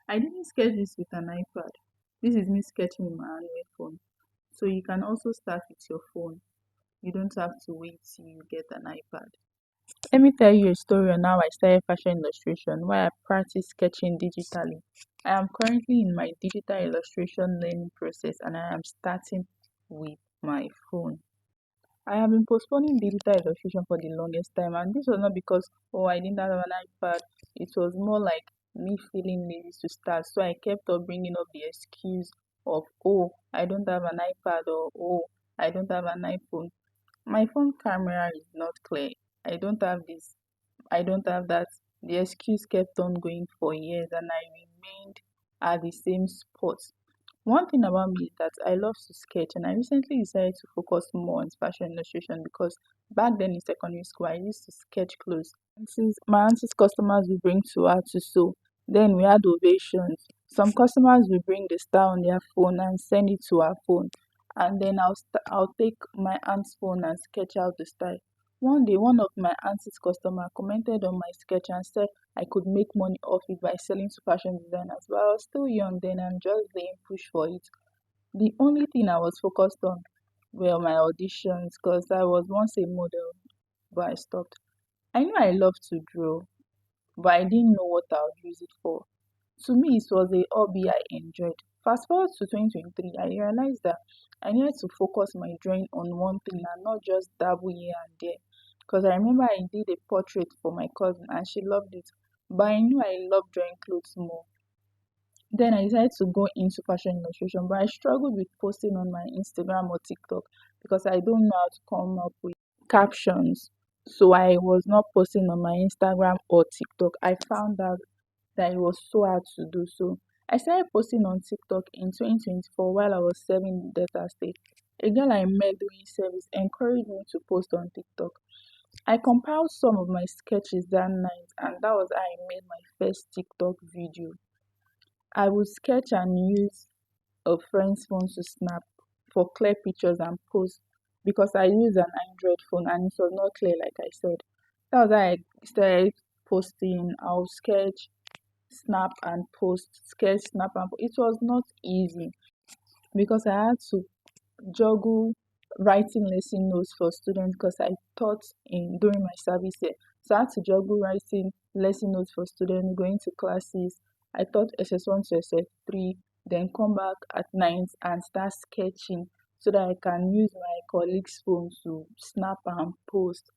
I didn't sketch this with an iPad. This is me sketching with my Android phone. So you can also start with your phone. You don't have to wait till you get an iPad. Let me tell you a story on how I started fashion illustration, where I practice sketching digitally. I am currently in my digital illustration learning process and I am starting with my phone. I have been postponing digital illustration for the longest time, and this was not because, oh, I didn't have an iPad. It was more like me feeling lazy to start. So I kept on bringing up the excuse of, oh, I don't have an iPad, or oh, I don't have an iPhone. My phone camera is not clear. I don't have this. I don't have that. The excuse kept on going for years, and I remained at the same spot. One thing about me is that I love to sketch, and I recently decided to focus more on fashion illustration because back then in secondary school I used to sketch clothes. And since my auntie's customers will bring to her to sew, then we had ovations. Some customers will bring the style on their phone and send it to our phone, and then I'll take my aunt's phone and sketch out the style. One day, one of my auntie's customer commented on my sketch and said I could make money off it by selling to fashion designers. But I was still young then and just being pushed for it. The only thing I was focused on were my auditions because I was once a model, but I stopped. I knew I loved to draw, but I didn't know what I would use it for. To me, it was a hobby I enjoyed. Fast forward to 2023, I realized that I needed to focus my drawing on one thing and not just dabble here and there. Because I remember I did a portrait for my cousin and she loved it, but I knew I loved drawing clothes more. Then I decided to go into fashion illustration, but I struggled with posting on my Instagram or TikTok because I don't know how to come up with captions. So I was not posting on my Instagram or TikTok. I found out that it was so hard to do so. I started posting on TikTok in 2024 while I was serving Delta State. A girl I met doing service encouraged me to post on TikTok. I compiled some of my sketches that night, and that was how I made my first TikTok video. I would sketch and use a friend's phone to snap for clear pictures and post because I use an Android phone and it was not clear, like I said. That was how I started posting. I'll sketch, snap, and post, sketch, snap, and post. It was not easy because I had to juggle writing lesson notes for students because I taught in during my service year. So I had to juggle writing lesson notes for students, going to classes. I taught SS1 to SS3, then come back at night and start sketching so that I can use my colleagues' phone to snap and post.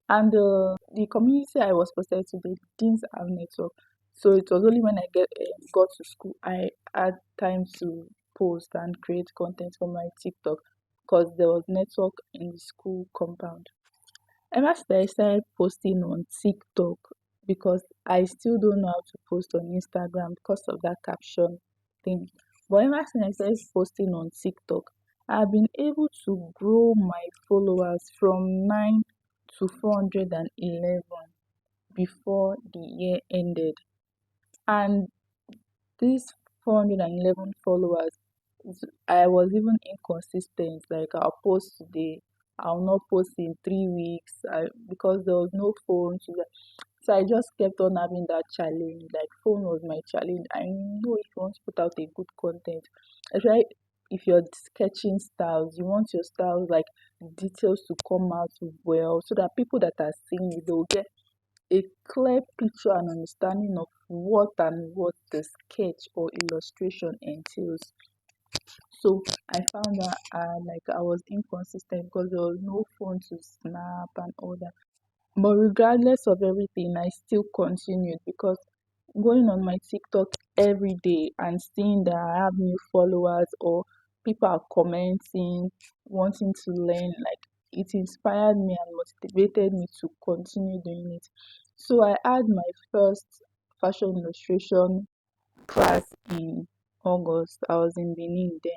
And the community I was posted to, they didn't have network. So it was only when I got to school I had time to post and create content for my TikTok because there was network in the school compound. Ever since I started posting on TikTok because I still don't know how to post on Instagram because of that caption thing. But ever since I started posting on TikTok, I've been able to grow my followers from 9 to 411 before the year ended. And these 411 followers, I was even inconsistent. Like I'll post today, I'll not post in 3 weeks because there was no phone to that. So I just kept on having that challenge. Like phone was my challenge. I know if you want to put out a good content, especially if you're sketching styles, you want your styles like details to come out well so that people that are seeing it they'll get a clear picture and understanding of what the sketch or illustration entails. So I found that I was inconsistent because there was no phone to snap and all that. But regardless of everything, I still continued because going on my TikTok every day and seeing that I have new followers or people are commenting, wanting to learn, like it inspired me and motivated me to continue doing it. So I had my first fashion illustration class in August. I was in Benin then.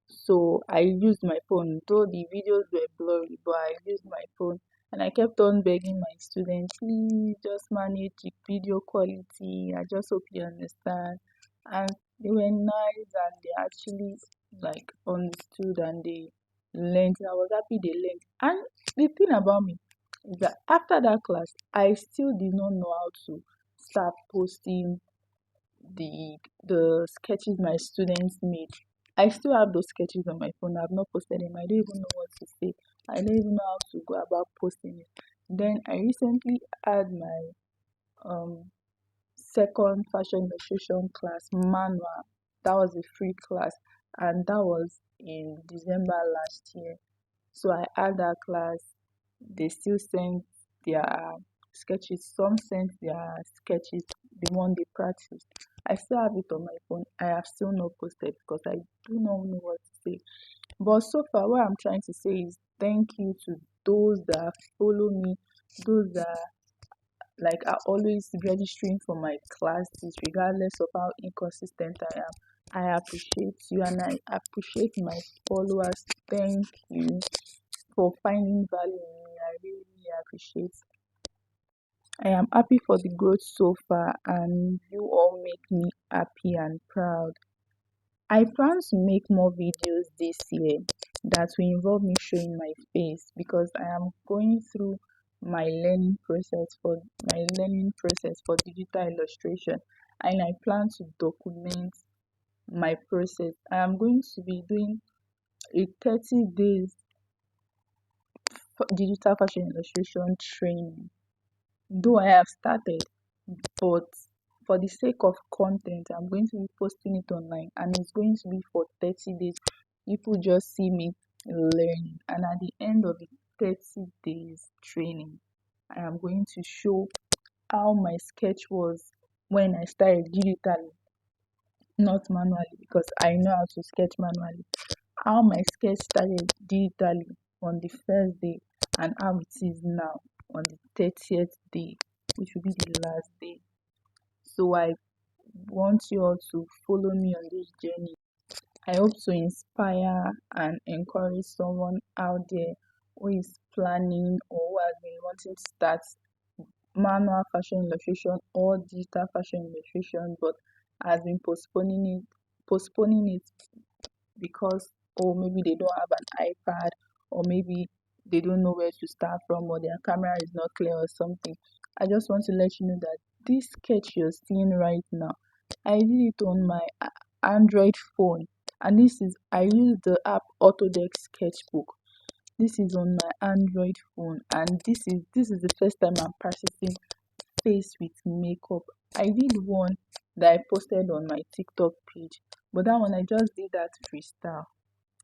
So I used my phone, though the videos were blurry, but I used my phone and I kept on begging my students, please just manage the video quality. I just hope you understand. And they were nice and they actually like understood and they learned. I was happy they learned. And the thing about me is that after that class, I still did not know how to start posting the sketches my students made. I still have those sketches on my phone. I've not posted them. I don't even know what to say. I don't even know how to go about posting it. Then I recently had my um second fashion illustration class manual. That was a free class, and that was in December last year. So I had that class. They still sent their sketches. Some sent their sketches, the one they practiced. I still have it on my phone. I have still not posted because I do not know what to say. But so far, what I'm trying to say is thank you to those that follow me, those that like are always registering for my classes, regardless of how inconsistent I am. I appreciate you and I appreciate my followers. Thank you for finding value in me. I really, really appreciate. I am happy for the growth so far, and you all make me happy and proud. I plan to make more videos this year that will involve me showing my face because I am going through my learning process for digital illustration, and I plan to document my process. I am going to be doing a 30 days digital fashion illustration training. Though I have started, but for the sake of content, I'm going to be posting it online and it's going to be for 30 days. People just see me learning, and at the end of the 30 days training, I am going to show how my sketch was when I started digitally, not manually, because I know how to sketch manually. How my sketch started digitally on the first day and how it is now on the 30th day, which will be the last day. So I want you all to follow me on this journey. I hope to inspire and encourage someone out there who is planning or who has been wanting to start manual fashion illustration or digital fashion illustration but has been postponing it because maybe they don't have an iPad, or maybe they don't know where to start from, or their camera is not clear or something. I just want to let you know that this sketch you're seeing right now, I did it on my Android phone, and I use the app Autodesk sketchbook. This is on my Android phone, and this is the first time I'm practicing face with makeup. I did one that I posted on my TikTok page, but that one I just did that freestyle.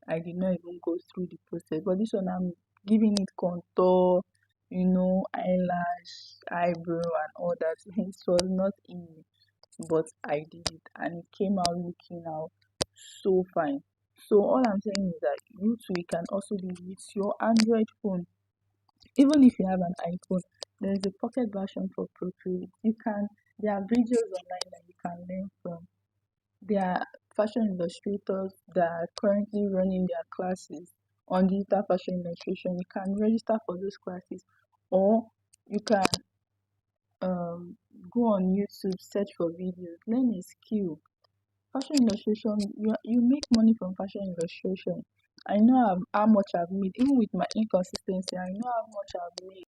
I did not even go through the process. But this one I'm giving it contour, eyelash, eyebrow, and all that. It was not easy, but I did it and it came out looking out so fine. So all I'm saying is that you too can also do it with your Android phone. Even if you have an iPhone, there is a pocket version for Procreate. There are videos online that you can learn from. There are fashion illustrators that are currently running their classes on digital fashion illustration. You can register for those classes, or you can go on YouTube, search for videos, learn a skill. Fashion illustration, you make money from fashion illustration. I know how much I've made, even with my inconsistency. I know how much I've made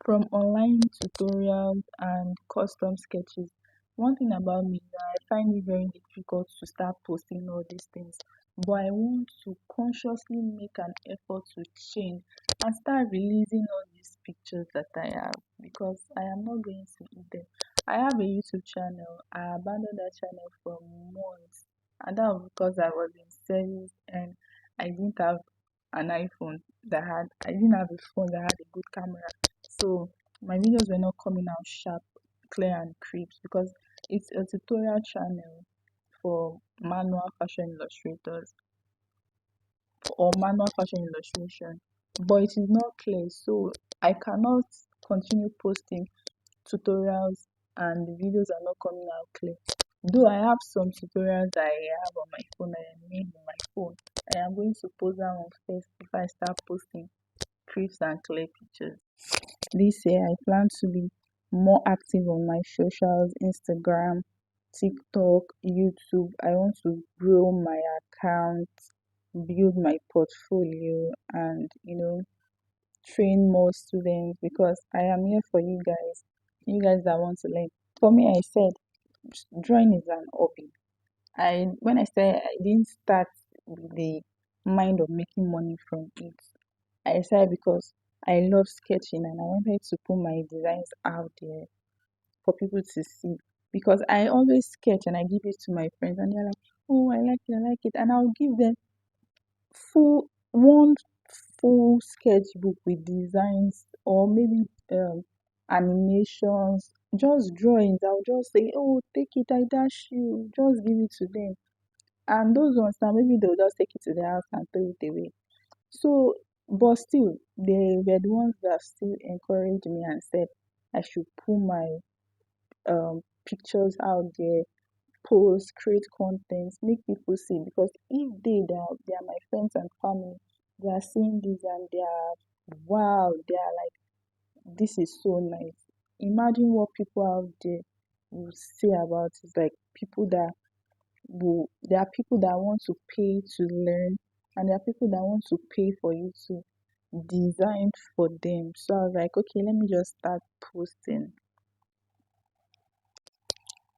from online tutorials and custom sketches. One thing about me is that I find it very difficult to start posting all these things, but I want to consciously make an effort to change and start releasing all these pictures that I have, because I am not going to eat them. I have a YouTube channel. I abandoned that channel for months, and that was because I was in service and I didn't have an iPhone I didn't have a phone that had a good camera. So my videos were not coming out sharp, clear, and crisp because it's a tutorial channel for manual fashion illustrators or manual fashion illustration, but it is not clear. So I cannot continue posting tutorials and the videos are not coming out clear. Though I have some tutorials that I have on my phone that I made on my phone, I am going to post that one first before I start posting crisp and clear pictures. This year, I plan to be more active on my socials, Instagram, TikTok, YouTube. I want to grow my account, build my portfolio, and train more students because I am here for you guys that want to learn. For me, I said drawing is an hobby. I when I started, I didn't start with the mind of making money from it. I started because I love sketching and I wanted to put my designs out there for people to see. Because I always sketch and I give it to my friends and they're like, oh, I like it. And I'll give them one full sketchbook with designs or maybe animations, just drawings. I'll just say, oh, take it, I dash you, just give it to them. And those ones now, maybe they'll just take it to their house and throw it away. So, but still, they were the ones that still encouraged me and said I should put my pictures out there, post, create content, make people see. Because if they are my friends and family, they are seeing this and they are wow, they are like, this is so nice. Imagine what people out there will say about it. Like people that there are people that want to pay to learn, and there are people that want to pay for you to design for them. So I was like, okay, let me just start posting.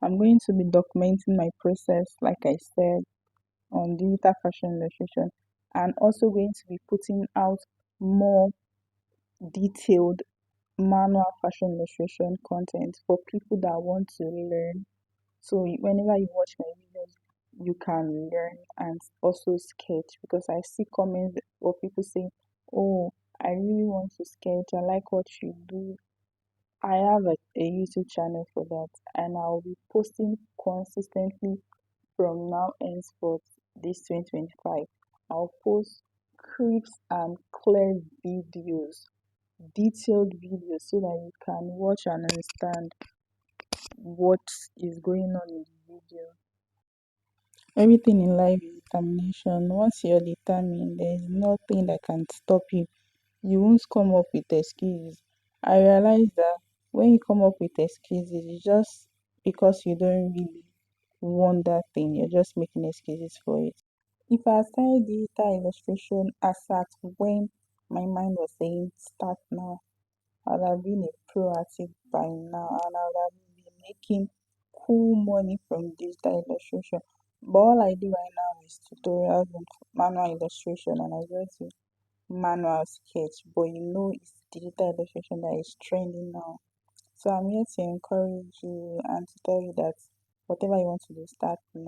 I'm going to be documenting my process, like I said, on digital fashion illustration, and also going to be putting out more detailed manual fashion illustration content for people that want to learn. So whenever you watch my videos, you can learn and also sketch, because I see comments or people say, "Oh, I really want to sketch. I like what you do." I have a YouTube channel for that, and I'll be posting consistently from now henceforth this 2025. I'll post crisp and clear videos, detailed videos, so that you can watch and understand what is going on in the video. Everything in life is determination. Once you're determined, there is nothing that can stop you. You won't come up with excuses. I realize that when you come up with excuses, it's just because you don't really want that thing. You're just making excuses for it. If I started digital illustration as at when my mind was saying start now, I would have been a pro at it by now and I would have been making cool money from digital illustration. But all I do right now is tutorials and manual illustration, and I just do manual sketch. But it's digital illustration that is trending now. So I'm here to encourage you and to tell you that whatever you want to do, start now.